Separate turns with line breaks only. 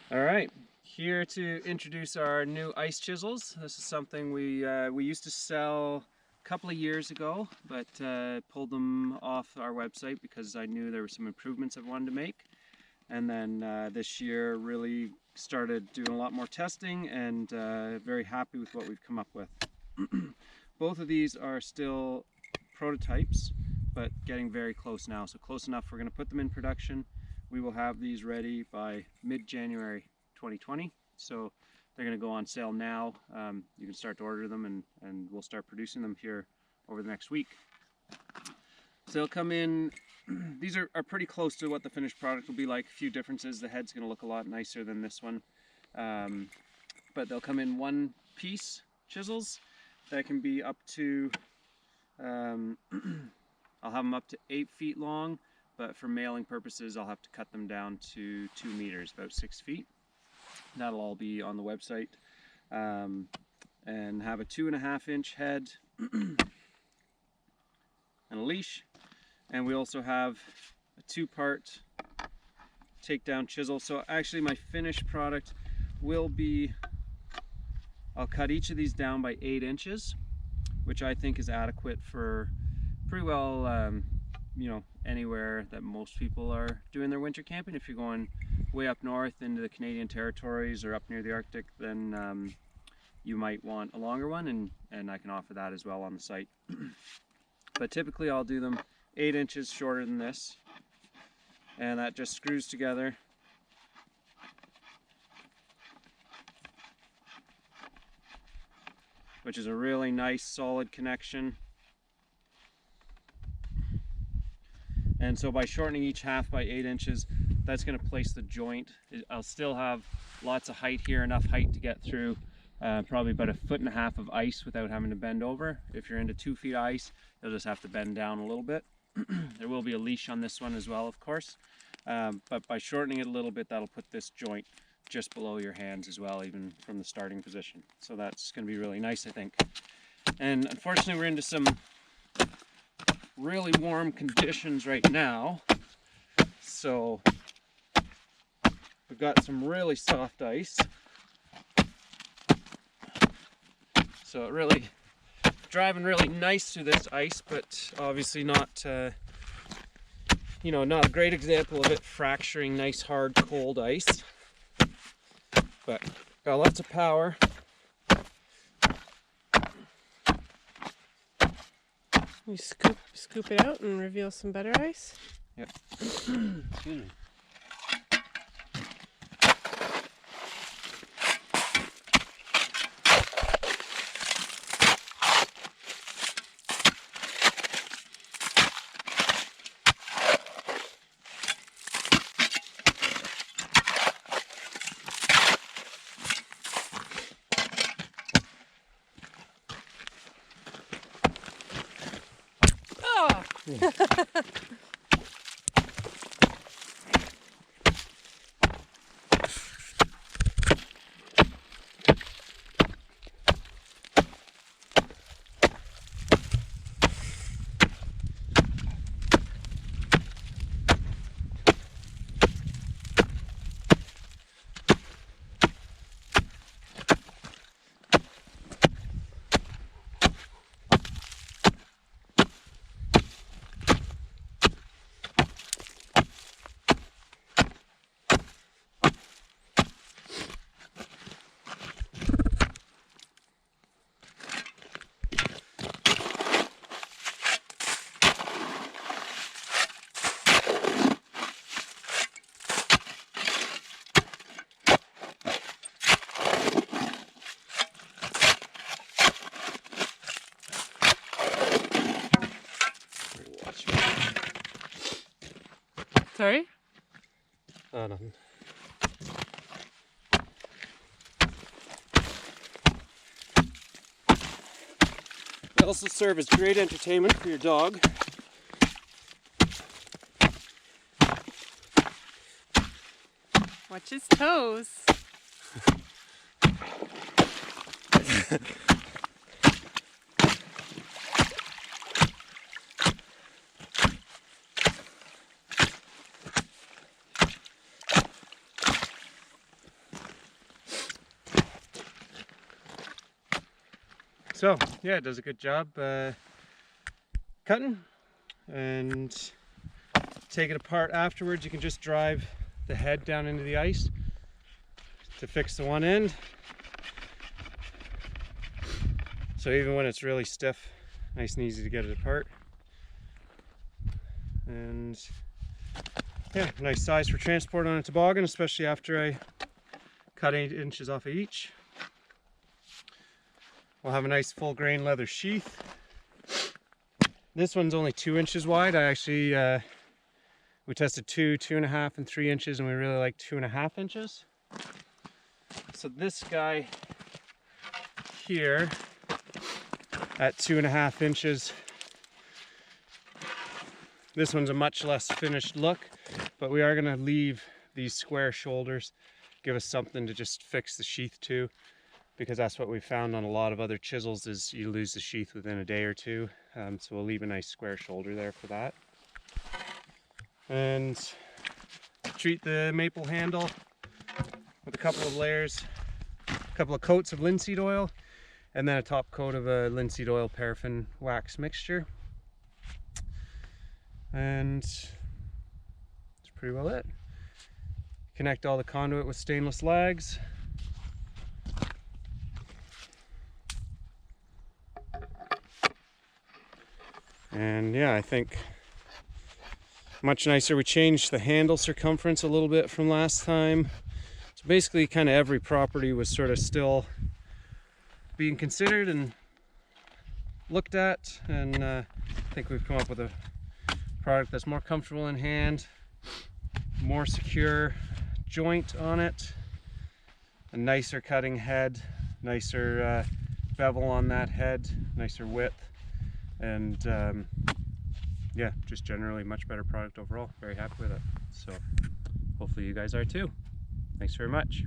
All right, here to introduce our new ice chisels. This is something we used to sell a couple of years ago, but pulled them off our website because I knew there were some improvements I wanted to make. And then this year really started doing a lot more testing, and very happy with what we've come up with. Both of these are still prototypes, but getting very close now. So close enough we're going to put them in production. We will have these ready by mid-January 2020. So they're going to go on sale now. You can start to order them, and we'll start producing them here over the next week. So they'll come in, these are pretty close to what the finished product will be like. A few differences. The head's going to look a lot nicer than this one. But they'll come in one piece chisels that can be up to, I'll have them up to 8 feet long, but for mailing purposes I'll have to cut them down to 2 meters, about 6 feet. That'll all be on the website. And have a 2.5-inch head and a leash. And we also have a 2-part takedown chisel. So actually my finished product will be, I'll cut each of these down by 8 inches, which I think is adequate for pretty well, you know, anywhere that most people are doing their winter camping. If you're going way up north into the Canadian territories or up near the Arctic, then you might want a longer one, and I can offer that as well on the site. But typically I'll do them 8 inches shorter than this, and that just screws together. Which is a really nice solid connection. And so by shortening each half by 8 inches, that's going to place the joint. I'll still have lots of height here, enough height to get through probably about 1.5 feet of ice without having to bend over. If you're into 2 feet ice, you'll just have to bend down a little bit. There will be a leash on this one as well, of course. But by shortening it a little bit, that'll put this joint just below your hands as well, even from the starting position. So that's going to be really nice, I think. And unfortunately, we're into some really warm conditions right now. So we've got some really soft ice. So it really, driving really nice through this ice, but obviously not, you know, not a great example of it fracturing nice, hard, cold ice. But got lots of power.
You scoop it out and reveal some better ice?
Yep. Excuse me.
Sorry?
Nothing. They also serve as great entertainment for your dog.
Watch his toes.
So yeah, it does a good job cutting, and take it apart afterwards. You can just drive the head down into the ice to fix the one end. So even when it's really stiff, nice and easy to get it apart. And yeah, nice size for transport on a toboggan, especially after I cut 8 inches off of each. We'll have a nice full grain leather sheath. This one's only 2 inches wide. I actually, we tested 2, 2.5, and 3 inches, and we really like 2.5 inches. So this guy here at 2.5 inches, this one's a much less finished look, but we are going to leave these square shoulders, give us something to just fix the sheath to, because that's what we found on a lot of other chisels, is you lose the sheath within a day or two. So we'll leave a nice square shoulder there for that. And treat the maple handle with a couple of layers, a couple of coats of linseed oil, and then a top coat of a linseed oil paraffin wax mixture. And that's pretty well it. Connect all the conduit with stainless lags. And yeah, I think much nicer. We changed the handle circumference a little bit from last time. So basically kind of every property was sort of still being considered and looked at, and I think we've come up with a product that's more comfortable in hand, more secure joint on it, a nicer cutting head, nicer bevel on that head, nicer width, and yeah, just generally much better product overall. Very happy with it. So hopefully you guys are too. Thanks very much.